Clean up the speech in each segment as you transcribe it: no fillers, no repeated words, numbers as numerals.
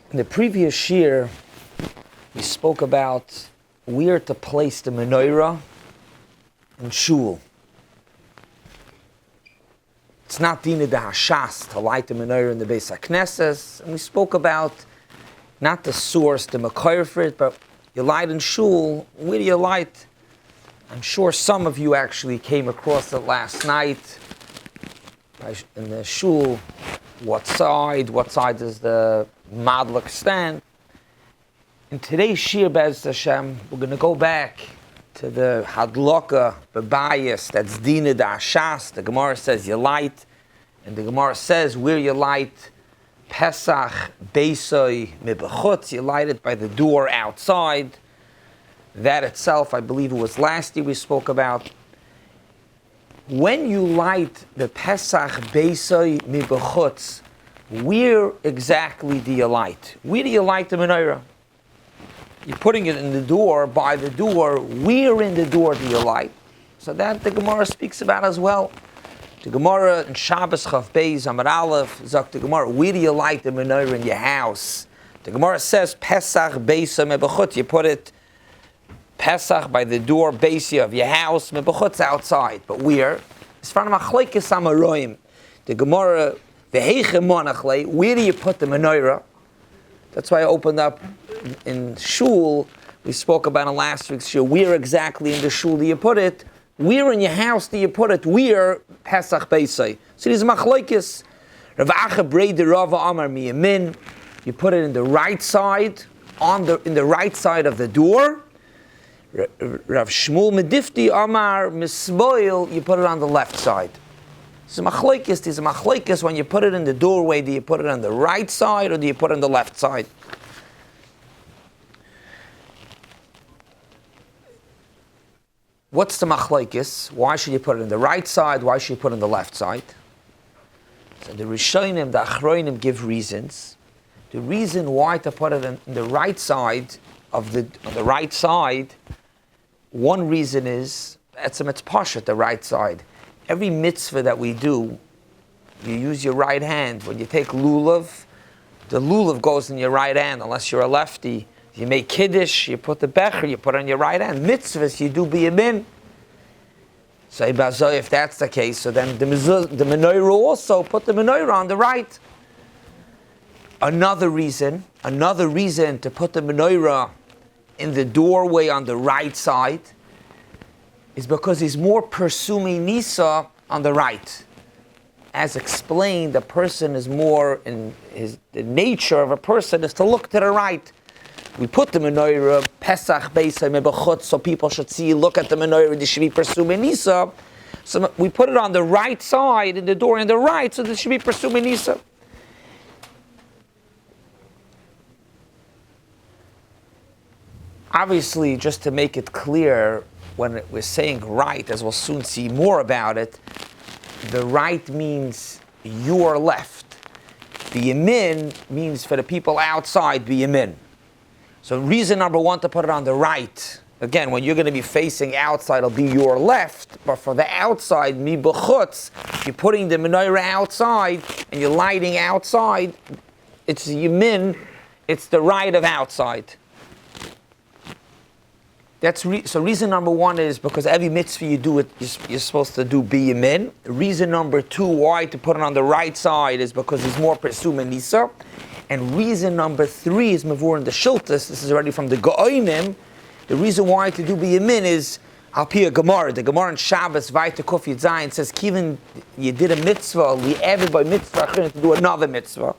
In the previous shiur, we spoke about where to place the Menorah in Shul. It's not dina de hashas to light the Menorah in the Beis HaKnesses, and we spoke about not the source, the makor for it, but you light in Shul. Where do you light? I'm sure some of you actually came across it last night in the Shul. What side does the madlik stand? In today's shiur, Be'ez Hashem, we're going to go back to the hadloka, bebayis, that's dina da ashas. The Gemara says you light, and the Gemara says where you light, Pesach beisoi mibachutz, you light it by the door outside. That itself, I believe it was last year we spoke about. When you light the Pesach beisoi mibachutz, where exactly do you light? Where do you light the Menorah? You're putting it in the door, by the door. Where in the door do you light? So that the Gemara speaks about as well. The Gemara in Shabbos Chaf Beis Amar Aleph, Zok the Gemara, where do you light the Menorah in your house? The Gemara says Pesach beisoi mibachutz. You put it Pesach by the door, Beisi of your house, mebachutz outside. But where? It's from Machlekes Amaroim. The Gemara, v'heiche monachle, where do you put the Menorah? That's why I opened up in Shul. We spoke about in last week's Shul. Where exactly in the Shul do you put it? Where in your house do you put it? Where? Pesach Beisi. So these Machlekes. Rav Acha Breder Rava Amar Miyamin. You put it in the right side, in the right side of the door. Rav Shmuel Medifti Amar Misboil, you put it on the left side. So machlekes, there's a machlekes when you put it in the doorway, do you put it on the right side or do you put it on the left side? What's the machlekes? Why should you put it in the right side? Why should you put it on the left side? So the Rishonim, the Achronim give reasons. The reason why to put it in the right side on the right side, one reason is it's pashat, the right side. Every mitzvah that we do, you use your right hand. When you take lulav, the lulav goes in your right hand, unless you're a lefty. You make kiddush, you put the becher, you put it on your right hand. Mitzvahs, you do biyamin. So if that's the case, so then the menorah also, put the menorah on the right. Another reason to put the menorah in the doorway on the right side is because he's more pursuing Nisa on the right. As explained, the person is more the nature of a person is to look to the right. We put the menorah, Pesach Beisai Mebachutz, so people should see, look at the menorah, they should be pursuing Nisa. So we put it on the right side, in the door on the right, so they should be pursuing Nisa. Obviously, just to make it clear, when we're saying right, as we'll soon see more about it, the right means your left. The yamin means for the people outside, the yamin. So reason number one to put it on the right. Again, when you're going to be facing outside, it'll be your left. But for the outside, mi b'chutz, you're putting the menorah outside and you're lighting outside. It's yamin, it's the right of outside. So reason number one is because every mitzvah you do it, you're supposed to do biyamin. Reason number two why to put it on the right side is because it's more pursuing Nisa. And reason number three is mavur in the Shiltas. This is already from the Go'onim. The reason why to do biyamin is al pi Gemara. The Gemara in Shabbos Vayta Kuf Yud Zayin says, "Even you did a mitzvah, we added by mitzvah to do another mitzvah."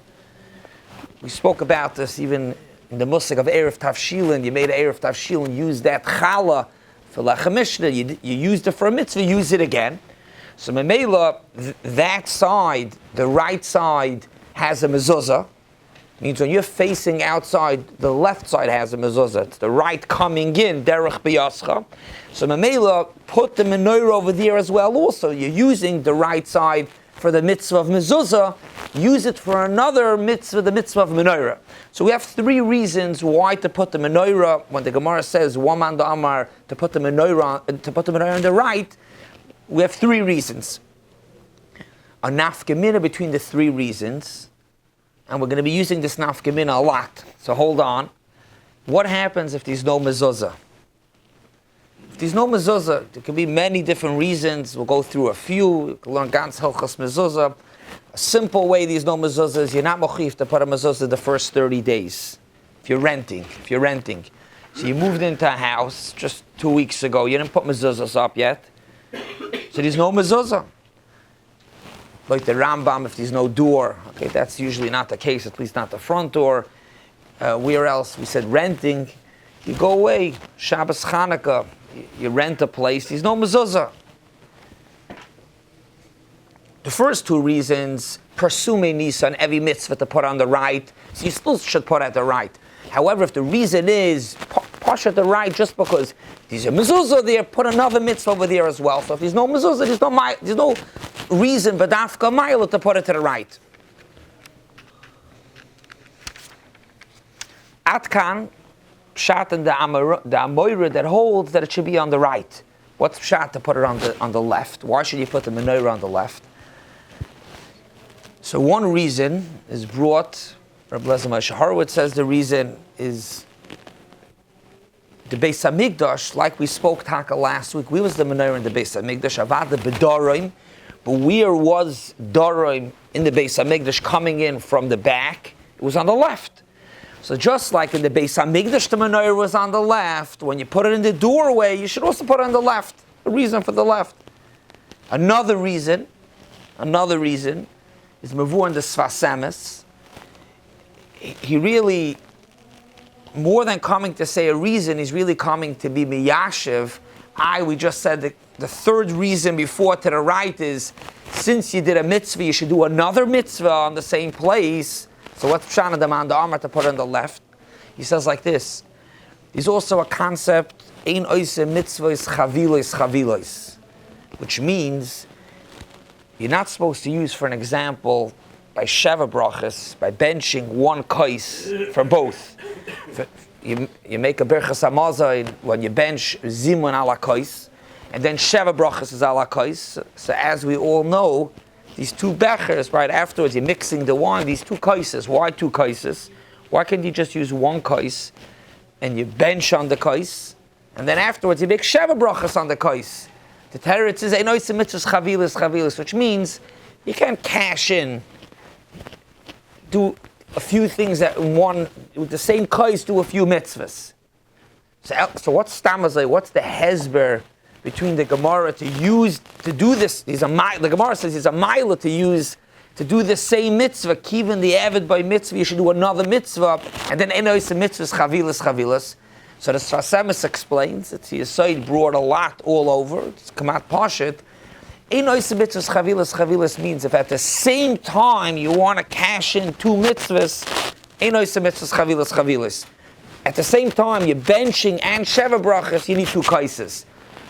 We spoke about this even in the musik of Erev Tavshilin. You made an Erev Tavshilin, use that challah for Lechem Mishnah. You used it for a mitzvah, use it again. So Memela, that side, the right side, has a mezuzah. Means when you're facing outside, the left side has a mezuzah. It's the right coming in, derech biyascha. So Memela, put the menorah over there as well also. You're using the right side for the mitzvah of mezuzah, use it for another mitzvah, the mitzvah of menorah. So we have three reasons why to put the menorah, when the Gemara says, Waman da Amar, to put the menorah on the right, we have three reasons. A nafka mina between the three reasons. and we're going to be using this nafka mina a lot. So hold on. What happens if there's no mezuzah? If there's no mezuzah, there can be many different reasons. We'll go through a few. You can learn ganz hilchos mezuzah. A simple way there's no mezuzah is you're not mochif to put a mezuzah the first 30 days. If you're renting. So you moved into a house just 2 weeks ago. You didn't put mezuzahs up yet. So there's no mezuzah. Like the Rambam, if there's no door. Okay, that's usually not the case, at least not the front door. Where else? We said renting. You go away. Shabbos Chanukah. You rent a place. There's no mezuzah. The first two reasons, pursue nisa and every mitzvah to put on the right. So you still should put at the right. However, if the reason is push at the right just because there's a mezuzah there, put another mitzvah over there as well. So if there's no mezuzah, there's no reason but dafka mile to put it to the right. Atkan, pshat and the Amoira that holds that it should be on the right. What's pshat to put it on the left? Why should you put the menorah on the left? So one reason is brought, Rabbi Nachum Scheiner says the reason is the Beis HaMikdash, like we spoke taka last week, we was the menorah in the Beis HaMikdash, avad the bedarim, but where was darim in the Beis HaMikdash coming in from the back? It was on the left. So just like in the Beis HaMikdash, the menorah was on the left, when you put it in the doorway, you should also put it on the left. The reason for the left. Another reason is Mavur and the Sfas Emes. He really, more than coming to say a reason, he's really coming to be miyashiv. We just said that the third reason before to the right is, since you did a mitzvah, you should do another mitzvah on the same place. So what's Pshana demand the Amar to put on the left? He says like this. There's also a concept, Ein oise mitzvahs chavilos, which means you're not supposed to use, for an example, by Sheva brachas, by benching one kais for both. You make a berchas hamazon when you bench zimun ala kais, and then Sheva brachas is ala kais. So as we all know, these two bechers, right afterwards, you're mixing the wine, these two kaises. Why two kaises? Why can't you just use one kais and you bench on the kais, and then afterwards you make Sheva brachas on the kais? The teretz is Einois mitzvahs chavilas, which means you can't cash in, do a few things that one, with the same kais, do a few mitzvahs. So what's stamazay? What's the hezber between the Gemara to do this? The Gemara says it's a mile to use to do the same mitzvah. Even the avid by mitzvah, you should do another mitzvah, and then Einois mitzvahs chavilas. So the Sfas Emes explains, it's Yesod brought a lot all over, it's Kamat Pashit. Einois mitzvahs chavilas means if at the same time you want to cash in two mitzvahs, Einois mitzvahs chavilas. At the same time you're benching and Sheva brachas, you need two kaises.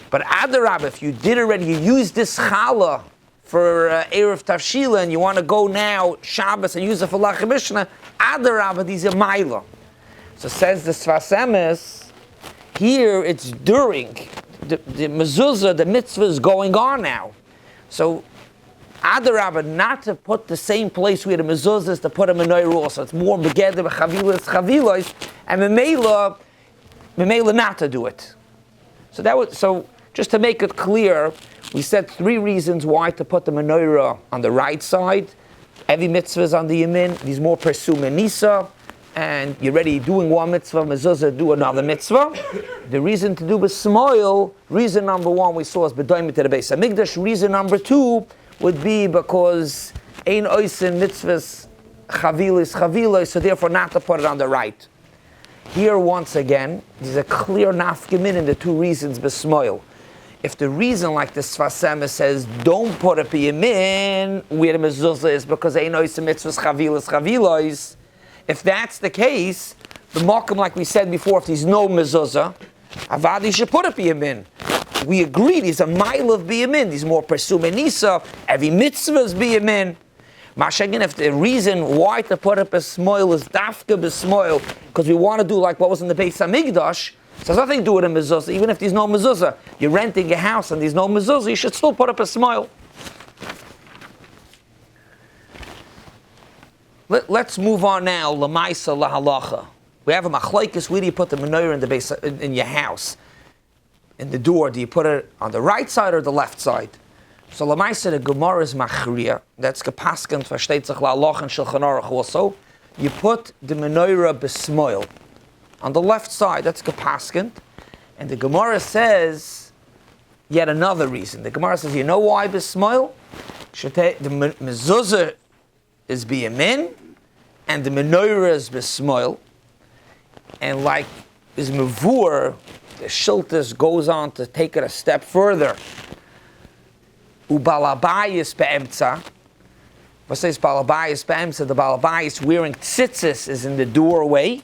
But Adarab, if you did already, you used this challah for Erev Tavshila, and you want to go now Shabbos and use it for Lach Mishnah, Adarab, these are Maila. So says the Sfas Emes, here it's during the mezuzah, the mitzvah is going on now. So Adarabah, not to put the same place where the mezuzah is, to put a menorah also. It's more begeder chavilos, and memela not to do it. So just to make it clear, we said three reasons why to put the menorah on the right side. Every mitzvah is on the yamin. There's more pursue nisa. And you're ready doing one mitzvah, mezuzah, do another mitzvah. The reason to do b'smoil, reason number one we saw is b'doimit to the Beis HaMikdash. Reason number two would be because ein oisin mitzvahs chavilis, so therefore not to put it on the right. Here once again, there's a clear nafkamin in the two reasons b'smoil. If the reason, like the Sfas Emes says, don't put it b'yamin where the mezuzah is because ein oisin mitzvahs chavilis, if that's the case, the makom, like we said before, if there's no mezuzah, avadi should put it biyamin. We agree, there's a mile of biyamin. There's more pursue nisa. Every mitzvah is biyamin. Mashagin, if the reason why to put up a smoil is dafka b'smoil, because we want to do like what was in the Beis HaMikdash, so it has nothing to do with a mezuzah. Even if there's no mezuzah, you're renting a house and there's no mezuzah, you should still put up a smoil. Let's move on now. Lamaisa lahalacha. We have a machlokes. Where do you put the menorah in the base in your house? In the door, do you put it on the right side or the left side? So lamaisa the Gemara is machriya. That's gepaskend versteht sich lahalacha and Shulchan Aruch also. You put the menorah besmoil on the left side. That's gepaskend, and the Gemara says yet another reason. The Gemara says, you know why besmoil? The mezuzah is biyamin, and the menorah is besmoil, and like is mavur, the shiltus goes on to take it a step further. Ubalabayis be'emtza. What says balabayis be'emtza? The balabayis wearing tzitzis is in the doorway,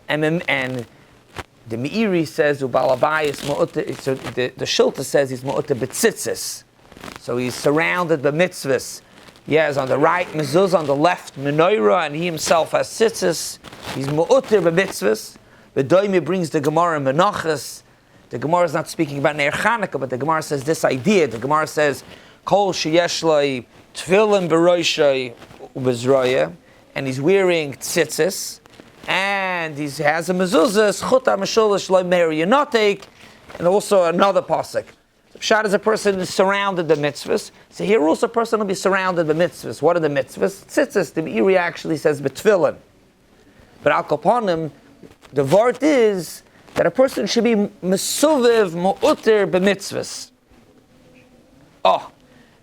and the Meiri says ubalabayis ma'uta. So the shiltus says he's ma'uta b'tzitzis. So he's surrounded by mitzvahs. He has on the right mezuzah, on the left menorah, and he himself has tzitzis. He's mu'utir b'mitzvahs. The Doimi brings the Gemara in Menachas. The Gemara is not speaking about Ner Chanukah, but the Gemara says this idea. The Gemara says, Kol sheyesh loi tefillin b'roshei u'bezroya, and he's wearing tzitzis, and he has a mezuzah, schut ha'meshulash loi meriyanotek, and also another pasuk. Pshat is a person who is surrounded by mitzvahs. So here also a person will be surrounded by mitzvahs. What are the mitzvahs? Tzitzis, the Meiri actually says betfillin. But al kaponim, the vart is that a person should be mesuviv mu'utir b'mitzvahs. Oh,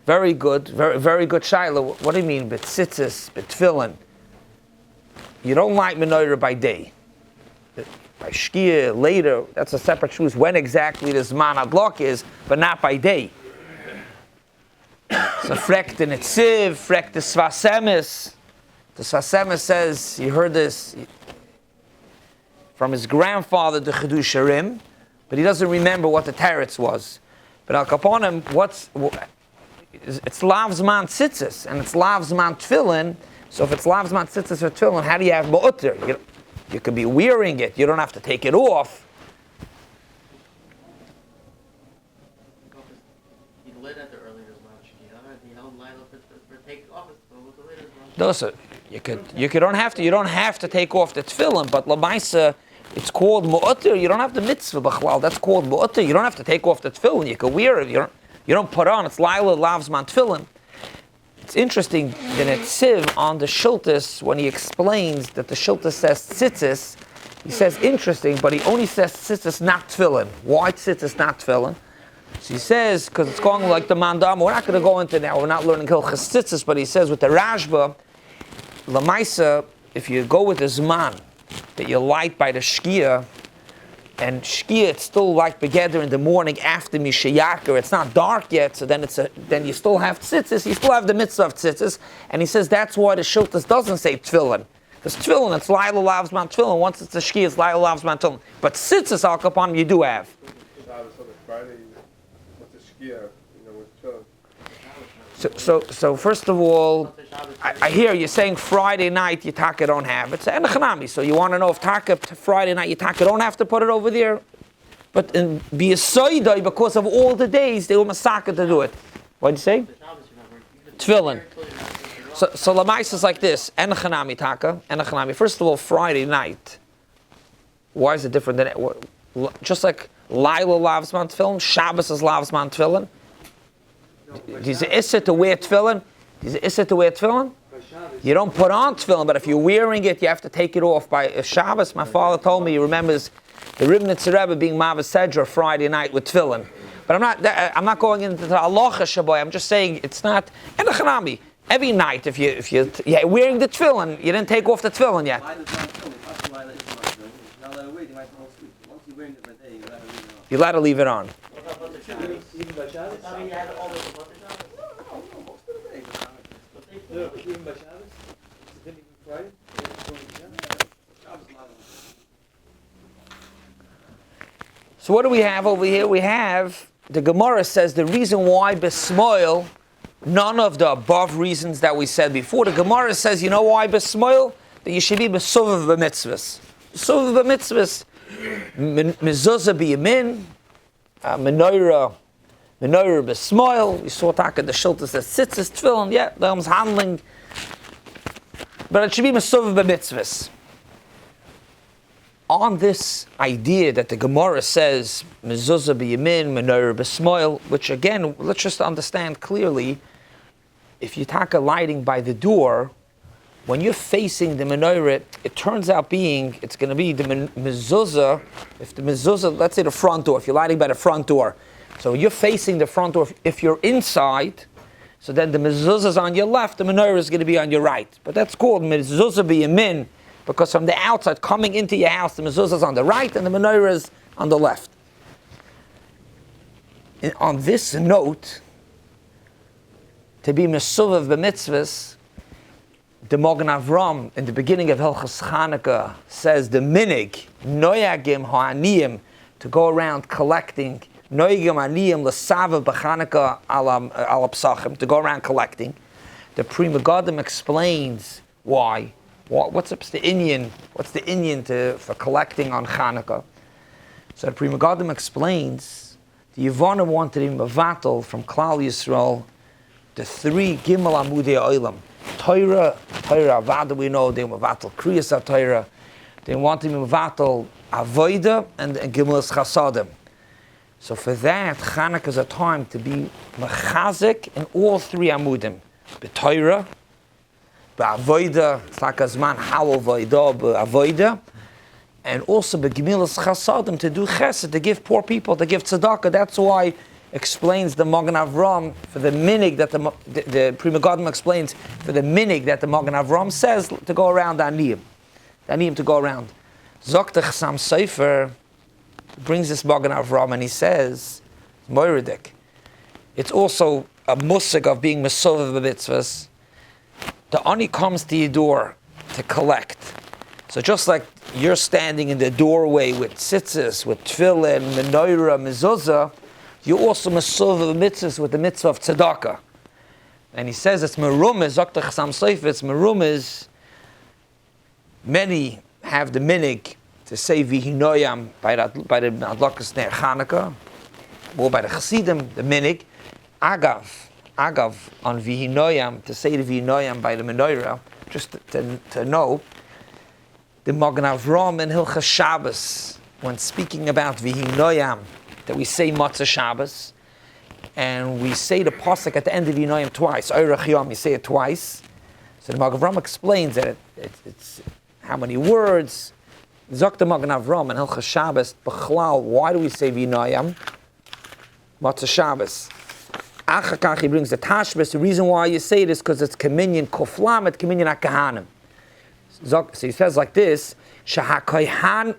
very good, very, very good shaila. What do you mean betzitzis, betfillin? You don't light menorah by day. By shkia later, that's a separate truth. When exactly the zman adlok is, but not by day. So frek the netziv, frek the svasemis. The svasemis says he heard this from his grandfather, the chedusharim, but he doesn't remember what the teretz was. But al kaponim, it's lav zman tzitzis and it's lav zman tefillin. So if it's lav zman tzitzis or tefillin, how do you have ba'uter? You could be wearing it. You don't have to take it off. You don't have to take off the tefillin, but lamaisa, it's called mu'uter. You don't have the mitzvah b'chlal. That's called mu'uter. You don't have to take off the tefillin. You can wear it. You don't put on. It's laila lavzman tefillin. It's interesting, the Netziv on the Shultus, when he explains that the Shultus says tzitzis, he says interesting, but he only says tzitzis, not tefillin. Why tzitzis, not tefillin? So he says, because it's going like the mandam, we're not going to go into now, we're not learning Hilchas tzitzis, but he says with the Rashba, Lamaisa, if you go with the Zman, that you light by the Shkia, and Shkia, it's still like together in the morning after Mishayakar. It's not dark yet, so then you still have tzitzis. You still have the mitzvah of tzitzis, and he says that's why the Shultas doesn't say tefillin. Because tefillin, it's Laila Lavzman tefillin. Once it's a Shkia, it's Laila Lavzman tefillin. But tzitzis al kapanim you do have. So first of all, I hear you're saying Friday night Yitaka don't have it. So you want to know if Taka Friday night Yitaka don't have to put it over there? But in B'Yisoidai, because of all the days, they were masaka to do it. What'd you say? Tefillin. So Lamais is like this. Enachanami Taka. Enachanami. First of all, Friday night. Why is it different than just like Laila Lavzman Tefillin, Shabbos is Lavzman Tefillin? Is it issa to wear tefillin? You don't put on tefillin, but if you're wearing it, you have to take it off by Shabbos. My father told me he remembers the Ribnitzer Rebbe being Mavas Sedra Friday night with tefillin. But I'm not going into the halacha shaboy. I'm just saying it's not enachanami. Every night, if you're wearing the tefillin, you didn't take off the tefillin yet. You let her leave it on. So what do we have over here? We have, the Gemara says the reason why besmoil, none of the above reasons that we said before. The Gemara says, you know why besmoil? That you should be mesuvav b'mitzvahs. Mesuvav b'mitzvahs. Mezuzah b'yamin. Menorah besmoil. We saw Taka the Shultas that sits as tefillin. Yeah, them's handling. but it should be mesuvav b'mitzvahs. On this idea that the Gemara says mezuzah b'yamin, menorah b'smoil, which again, let's just understand clearly, if you take a lighting by the door, when you're facing the menorah, it turns out it's going to be the mezuzah, if the mezuzah, let's say the front door, if you're lighting by the front door, so you're facing the front door, if you're inside, so then the mezuzah is on your left, the menorah is going to be on your right. But that's called mezuzah b'yamin, because from the outside, coming into your house, the mezuzah is on the right and the menorah is on the left. And on this note, to be mesuvav b'mitzvahs, the Magen Avram in the beginning of Hilchos Chanukah says the minig noyagim ha'aniyim, to go around collecting noyagim ha'aniyim l'savav b'Chanukah ala psachim, to go around collecting. The Pri Megadim explains why. What's the Indian? What's the Indian for collecting on Chanukah? So the Pri Megadim explains the Yevonim wanted him mevatel from Klal Yisrael the 3 Gimel Amudei Olam. Torah, Avada, we know they mevatel Kriyas HaTorah. They wanted him mevatel Avoda and Gimelas Chasadim. So for that, Chanukah is a time to be mechazik in all 3 Amudim. B'Torah, b'Avoda, it's like a zman hawal v'Avoda, and also b'Gemilas Chasadim, to do chesed, to give poor people, to give tzedakah. That's why explains the Magen Avram for the minig that the Pri Megadim explains for the minig that the Magen Avram says to go around the aniyim to go around. Zok Chassam Sofer brings this Magen Avram and he says, Moiridik, it's also a musig of being mesuvav b'mitzvahs. The ani comes to your door to collect. So just like you're standing in the doorway with tzitzis, with tefillin, menorah, mezuzah, you also mesuvav b'mitzvahs with the mitzvah of tzedakah. And he says it's merumiz, Dr. Chassam Sofer, it's merumiz. Many have the minig to say vihinoyam by the adlakas ner Chanukah, or by the Chassidim, the minig. Agav on vihinoyam, to say the vihinoyam by the menorah, just to know, the Magen Avram in Hilchas Shabbos, when speaking about vihinoyam, that we say Matzah Shabbos, and we say the pasuk at the end of vihinoyam twice, Oirach Yom, you say it twice. So the Magen Avram explains that it's how many words. Zok the Magen Avram in Hilchas Shabbos, B'chlal, why do we say vihinoyam? Matzah Shabbos. Achakach, he brings the Tashbis. The reason why you say it is because it's Kaminyan Koflamet, Kaminyan HaKahanim. So he says like this, Shekahane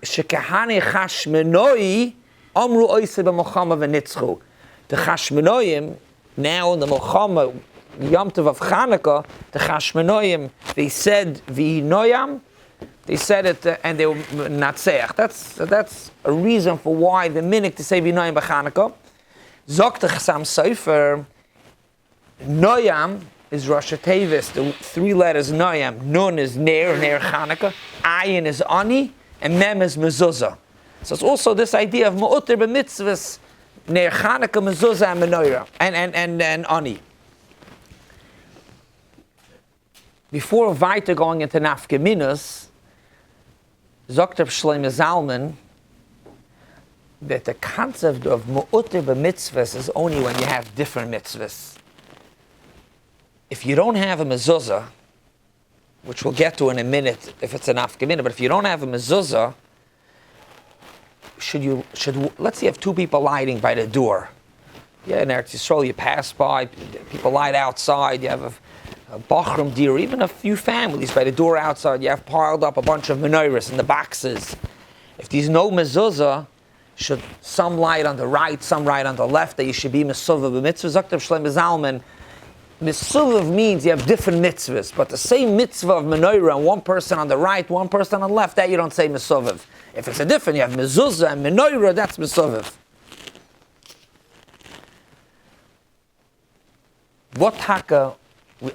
Chashmenoi Amru Oise B'Mochama V'Nitzchu. The Chashmenoim, now in the Mochama, Yom Tov of Chanukah, the Chashmenoim, they said V'Hinoyam, they said it and they were Natseach. That's a reason for why the minik to say V'Hinoyam B'Chanukah. Zok the Chassam Sofer, Noyam is Rosh Tevis, the 3 letters Noyam. Nun is Ner Chanukah, Ayin is Ani, and Mem is Mezuzah. So it's also this idea of Ma'uter b'mitzvahs, Ner Chanukah, Mezuzah, and Menorah, and Ani. Before weiter going into Nafkeminas, Dr. Shlomo Zalman, that the concept of mu'uter b'mitzvahs is only when you have different mitzvahs. If you don't have a mezuzah, which we'll get to in a minute if it's an afkamina, but if you don't have a mezuzah, let's say you have 2 people lighting by the door. Yeah, in Eretz Yisrael you pass by, people light outside, you have a bachram deer, even a few families by the door outside, you have piled up a bunch of menorahs in the boxes. If there's no mezuzah, should some light on the right, some light on the left, that you should be mesuvav b'mitzvah. Zaktav Shlomo Zalman, mesuvav means you have different mitzvahs, but the same mitzvah of menorah, and one person on the right, one person on the left, that you don't say mesuvav. If it's a different, you have mezuzah and menorah, that's mesuvav. What taka,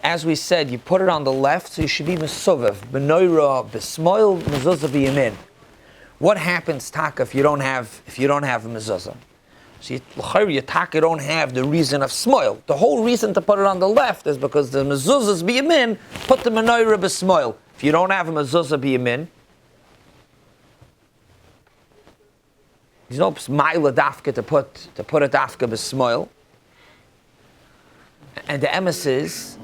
as we said, you put it on the left, so you should be mesuvav. Menorah b'smoil, mezuzah b'yamin. What happens, taka, if you don't have a mezuzah? So you taka don't have the reason of smoil. The whole reason to put it on the left is because the mezuzahs b'yamin, put the menorah b'smoil. If If you don't have a mezuzah biyamin, there's no ma'ila dafka to put a dafka b'smoil. And the emes is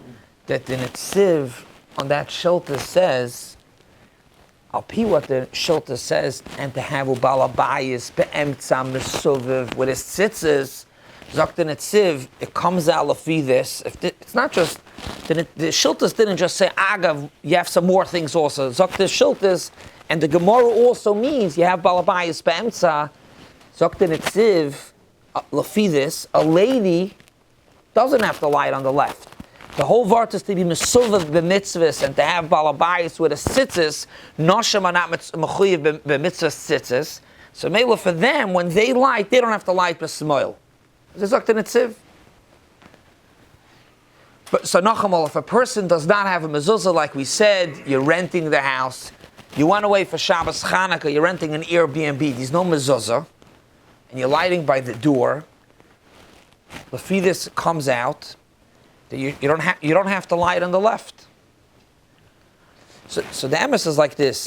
that the netziv on that shilta says, I'll pee what the shilta says, and to have ubalabayis be'emtza mesuviv with his tzitzis, zok the netziv, it comes out lafi this. It's not just, the shiltas didn't just say, agav, you have some more things also. Zok the shiltas, and the Gemara also means you have balabayis be'emtza. Zok the netziv, lafi this, a lady doesn't have to light on the left. The whole vart is to be mesuvav b'mitzvahs and to have balabayis with a tzitzis. Noshim are not mechuyev b'mitzvahs tzitzis. So maybe for them, when they light, they don't have to light b'smoil. This is the netziv. But so Nachum, if a person does not have a mezuzah, like we said, you're renting the house, you went away for Shabbos Chanukah, you're renting an Airbnb, there's no mezuzah, and you're lighting by the door. The fetus comes out. You don't have to light on the left. So the emes is like this.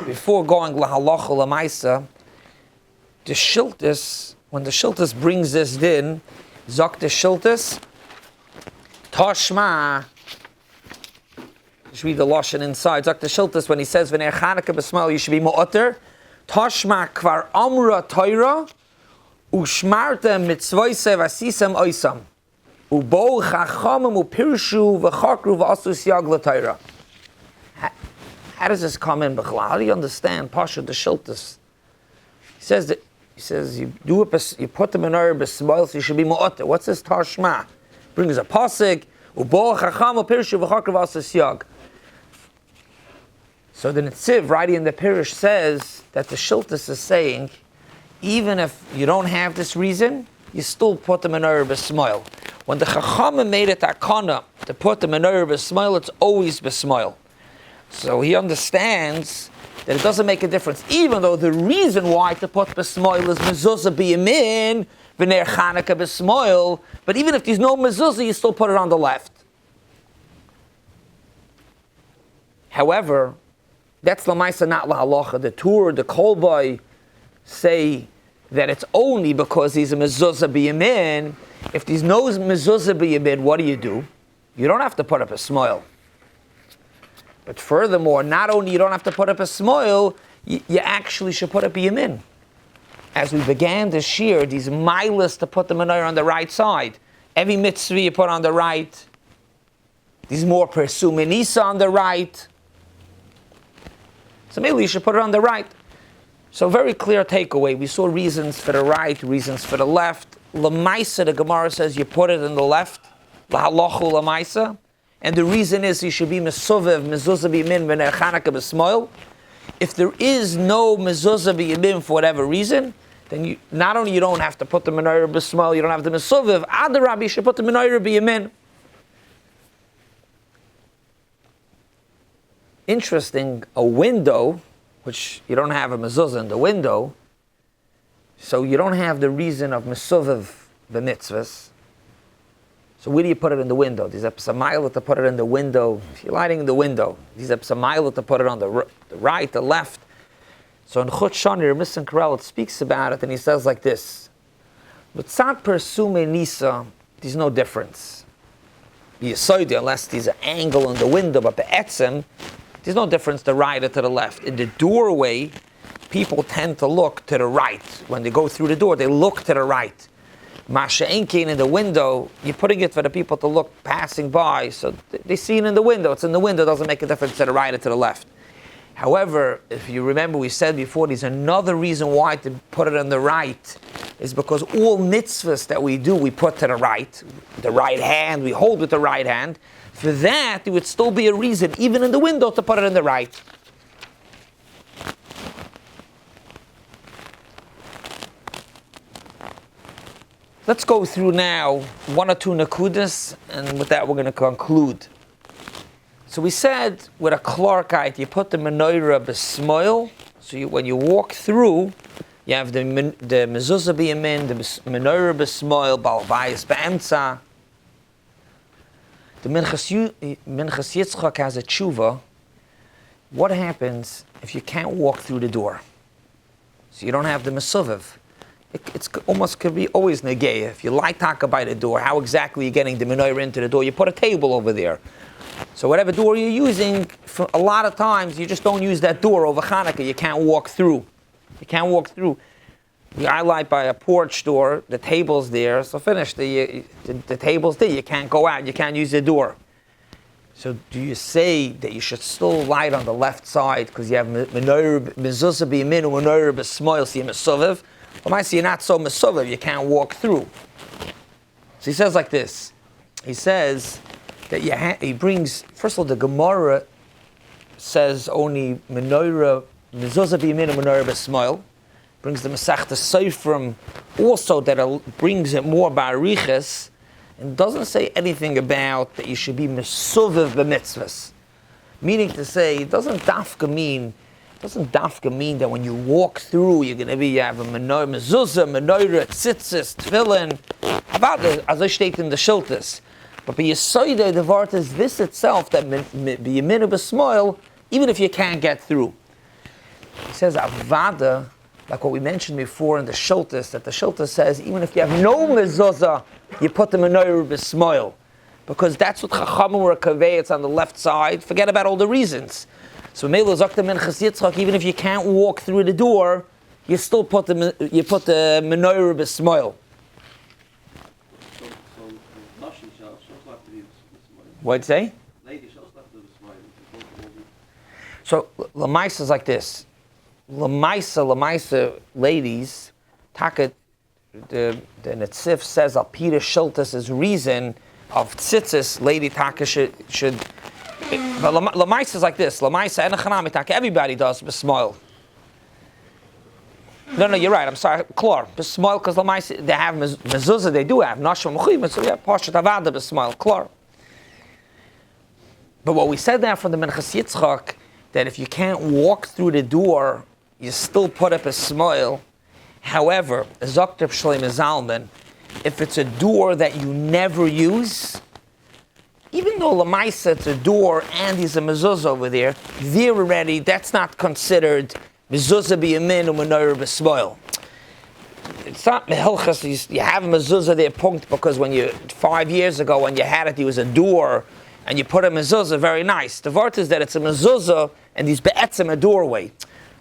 Before going lahalacha lamaisa, the shiltus, when the shiltus brings this din, zok the shiltus, tashma. Just read the lashon inside. Zok the shiltus when he says v'ner Chanukah b'smoil, you should be mu'ater. Tashma kvar amra Torah. Ushmartem mitzvoise vasisem oisam. Ubo chachamim upirshu v'chakru v'asus yag l'Torah. How does this come in, B'chala? How do you understand Pasha the Shiltus? He says you do it, you put the menorah b'smoil, so you should be mu'ater. What's this tashma? Brings a pasuk. Ubo chachamim upirshu v'chakru v'asus yag. So the netziv, writing in the Pirish, says that the Shiltus is saying, even if you don't have this reason, you still put the menorah b'smoil. When the Chachamim made it akana to put the menorah b'smoil, it's always b'smoil. So he understands that it doesn't make a difference, even though the reason why to put b'smoil is mezuzah biyamin, v'ner Chanukah b'smoil, but even if there's no mezuzah, you still put it on the left. However, that's lamaisa, not lahalacha. The Tur, the Kolboy say that it's only because he's a mezuzah biyamin. If there's no mezuzah biyamin, what do? You don't have to put up a smoil. But furthermore, not only you don't have to put up a smoil, you actually should put up biyamin. As we began this year, these milas to put the menorah on the right side. Every mitzvah you put on the right. These more persuminisa on the right. So maybe you should put it on the right. So very clear takeaway. We saw reasons for the right, reasons for the left. Lamaisa, the Gemara says you put it in the left. Lahalachu lamaisa. And the reason is you should be mesuvev, mezuzah biyamin, v'ner Chanukah b'smoil. If there is no mezuzah biyamin for whatever reason, then not only you don't have to put the menorah b'smoil, you don't have the mesuvev, adarab, you should put the menorah biyamin. Interesting, a window, which you don't have a mezuzah in the window, so you don't have the reason of mesuvev the mitzvahs. So where do you put it in the window? There's a psamayla to put it in the window. If you're lighting in the window, there's a psamayla to put it on the right, the left. So in Chut Shanir, Mr. Kollel, it speaks about it, and he says like this: but tzad persume nisa, there's no difference. Yisoidi, unless there's an angle in the window, but be'etzem, there's no difference to right or to the left. In the doorway, people tend to look to the right. When they go through the door, they look to the right. Masha Enkin in the window, you're putting it for the people to look passing by, so they see it in the window. It's in the window, it doesn't make a difference to the right or to the left. However, if you remember, we said before, there's another reason why to put it on the right, is because all mitzvahs that we do, we put to the right hand, we hold with the right hand. For that, there would still be a reason, even in the window, to put it in the right. Let's go through now one or two nakudas, and with that we're going to conclude. So we said with a klarkite, you put the menorah b'smoil, so when you walk through, you have the mezuzah biyamin, the menorah b'smoil, balbayis b'emtza. The Minchas Yitzchak has a tshuva what happens if you can't walk through the door? So you don't have the mesuviv. It's almost could be always negeya. If you light taka by the door, how exactly are you getting the menorah into the door? You put a table over there. So whatever door you're using, for a lot of times you just don't use that door over Chanukah. You can't walk through. You can't walk through. I light by a porch door. The table's there, so finish. The table's there. You can't go out. You can't use the door. So do you say that you should still light on the left side because you have menorah mezuzah b'yamin and menorah b'smoil, so you're mesuviv? Well, I see you're not so mesuviv. You can't walk through. So he says like this. He says that he brings, first of all, the Gemara says only menorah mezuzah b'yamin and menorah b'smoil. Brings the Masechta Seifrim also that brings it more ba'ariches, and doesn't say anything about that you should be mesuviv b'mitzvahs. Meaning to say, it doesn't dafka mean that when you walk through, you're going to be, you have a menorah, mezuzah, menorah, tzitzis, tefillin, about the, as I state in the shiltas. But by Yesoida, the vart is this itself, that b'yamin b'smoil, even if you can't get through. He says, avada, like what we mentioned before in the shiltas, that the shiltas says, even if you have no mezuzah, you put the menorah b'smoil. Because that's what Chachamim were kaveh, it's on the left side. Forget about all the reasons. So Melo Zakta Menchas Yitzchak, even if you can't walk through the door, you still put the menorah b'smoil. What'd you say? So Lamaisa is like this. Lamaisa, ladies, Taka, the Netzif says Al Peter Shiltas' reason of tzitzis, lady Taka should. But Lamaisa is like this. Lamaisa and Chanami Taka, everybody does b'smoil. No, you're right. I'm sorry. Klor b'smoil because Lamaisa they have mezuzah. They do have nashim mechuyim. So yeah, parshat avada b'smoil. Klor. But what we said now from the Menchas Yitzchak, that if you can't walk through the door, you still put up a smile. However, Zokter Shloim Zalman, if it's a door that you never use, even though Lamaisa it's a door and there's a mezuzah over there already, that's not considered mezuzah b'yamin or menorah b'smoil. It's not mehilchas, you have a mezuzah there punkt because 5 years ago when you had it, there was a door and you put a mezuzah, very nice. The vart is that it's a mezuzah and there's be'etzim a doorway.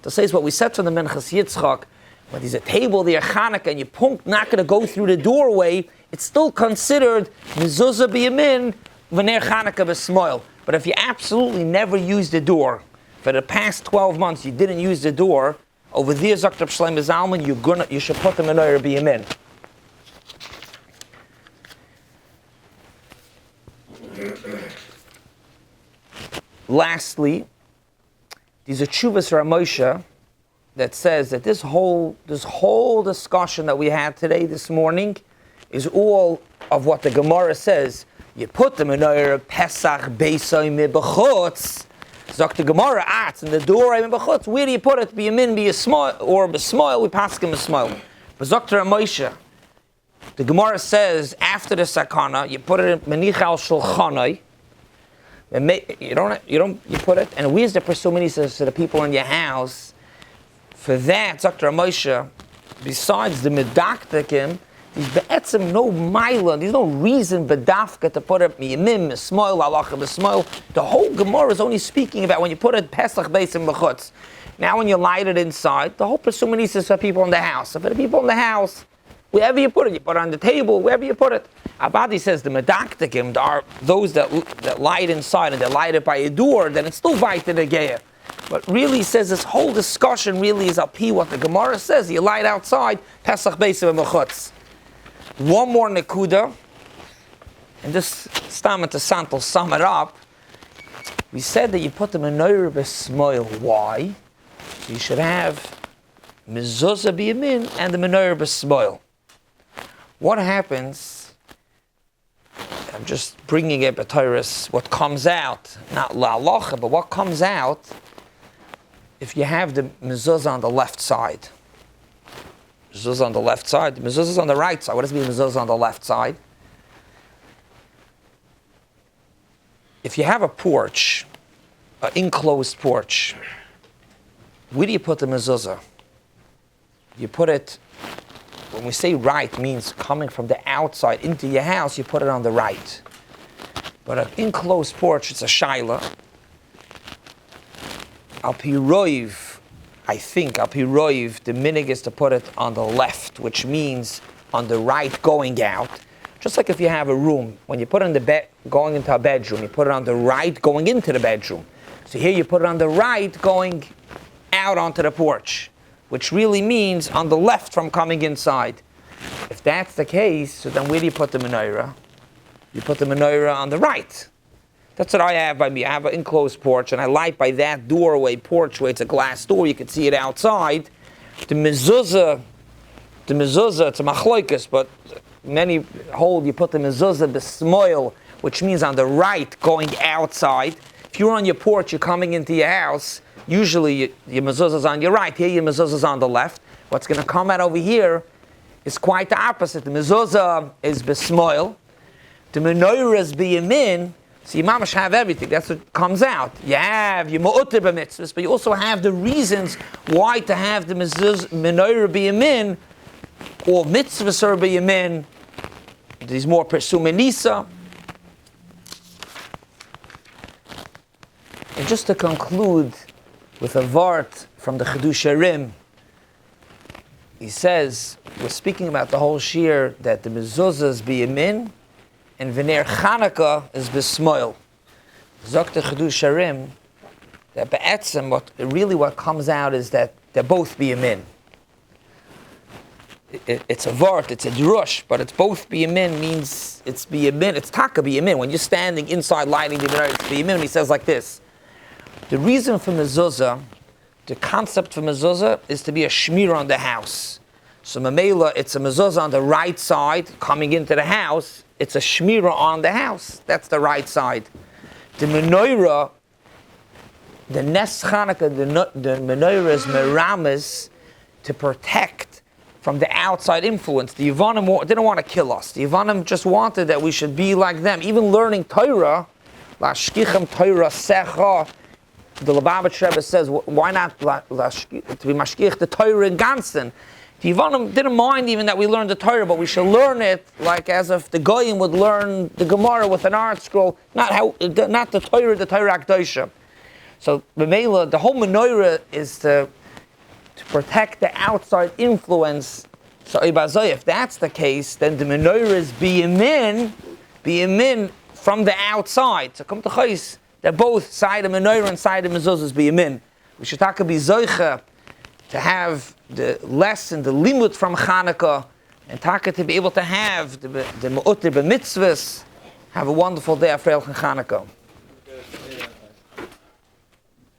To say is what we said from the Menchas Yitzchak, when there's a table there, Chanukah, and you punkt not going to go through the doorway, it's still considered mezuzah b'yamin v'ner Chanukah b'smoil. But if you absolutely never use the door, for the past 12 months you didn't use the door, over there, Zakter Shleim Zalman, you should put the menorah b'yamin. Lastly, there's a tshuvas Ramosha that says that this whole discussion that we had today, this morning, is all of what the Gemara says. You put the menorah Pesach Beisai Mibachutz. Zok the Gemara at in the door Mibachutz. Where do you put it? B'yamin, b'yismoil, or b'smoil? We pass him b'smoil. But Zok the Ramosha, the Gemara says after the sakana, you put it in Menichal Shulchanai. You put it, and where's the presuming says to the people in your house? For that, Dr. Moshe, besides the medaktakim, there's be'etzim no mila, there's no reason bedafka to put it miyamim, mismoil, halacha b'smoil. The whole Gemara is only speaking about when you put it Pesach beis and b'chutz. Now when you light it inside, the whole presuming says for people in the house. So for the people in the house, wherever you put it on the table, wherever you put it. Abadi says the medaktakim are those that light inside and they light it by a door, then it's still vayta the geya. But really says this whole discussion really is up here what the Gemara says. You light outside, Pesach Beisim and Mechutz. One more nekuda, and this stam to Santel sum it up. We said that you put the menorah b'smoil. Why? You should have mezuzah b'yamin and the menorah b'smoil. What happens? I'm just bringing it b'tayris. What comes out, not la'alocha, but what comes out if you have the mezuzah on the left side. Mezuzah on the left side. The mezuzah is on the right side. What does it mean mezuzah on the left side? If you have a porch an enclosed porch. Where do you put the mezuzah? You put it, when we say right, means coming from the outside into your house, you put it on the right. But an enclosed porch, it's a shaila. Al pi roiv, I think, al pi roiv, the minig is to put it on the left, which means on the right going out. Just like if you have a room, when you put it in the bed, going into a bedroom, you put it on the right going into the bedroom. So here you put it on the right going out onto the porch, which really means on the left from coming inside. If that's the case, so then where do you put the menorah? You put the menorah on the right. That's what I have by me. I have an enclosed porch, and I light by that doorway, porchway. It's a glass door. You can see it outside. The mezuzah, it's a machloikus, but many hold you put the mezuzah besmoil, which means on the right going outside. If you're on your porch, you're coming into your house, usually your mezuzah's on your right. Here your mezuzah's on the left. What's going to come out over here is quite the opposite. The mezuzah is besmoil. The menorah is biyamin. So you mamash have everything. That's what comes out. You have your mu'utir b'mitzvahs, but you also have the reasons why to have the menorah biyamin, or mitzvahs are biyamin. There's more persumenisa. And just to conclude with a vart from the Chiddushei Rim, he says, we're speaking about the whole shiur that the mezuzah is biyamin, and V'ner Chanukah is besmoil. Zok the Chiddushei Rim that be'etzem, what comes out is that they're both biyamin. It's a vart, it's a drush, but it's both biyamin means it's biyamin. It's taka biyamin. When you're standing inside lighting the menorah, it's biyamin. He says like this: the reason for mezuzah, the concept for mezuzah is to be a shmir on the house. So mamela, it's a mezuzah on the right side coming into the house. It's a shmira on the house. That's the right side. The menorah, the nes Chanukah, the menorah is merames to protect from the outside influence. The Yevanim didn't want to kill us. The Yevanim just wanted that we should be like them. Even learning Torah, lashkichem Torah secha, the Lubavitch Rebbe says, why not to be mashkich the Torah in Gansen? The Yevanim didn't mind even that we learned the Torah, but we should learn it like as if the Goyim would learn the Gemara with an art scroll, not the Torah Akdosha. So the whole menorah is to protect the outside influence. So if that's the case, then the menorah is biyamin from the outside. So come to Chais, that both side of menorah and side of mezuzah is biyamin. We should talk about zoicha to have the lesson, the limud from Chanukah, and taka to be able to have the mu'utir b'mitzvahs. Have a wonderful day, Afreil Chanukah.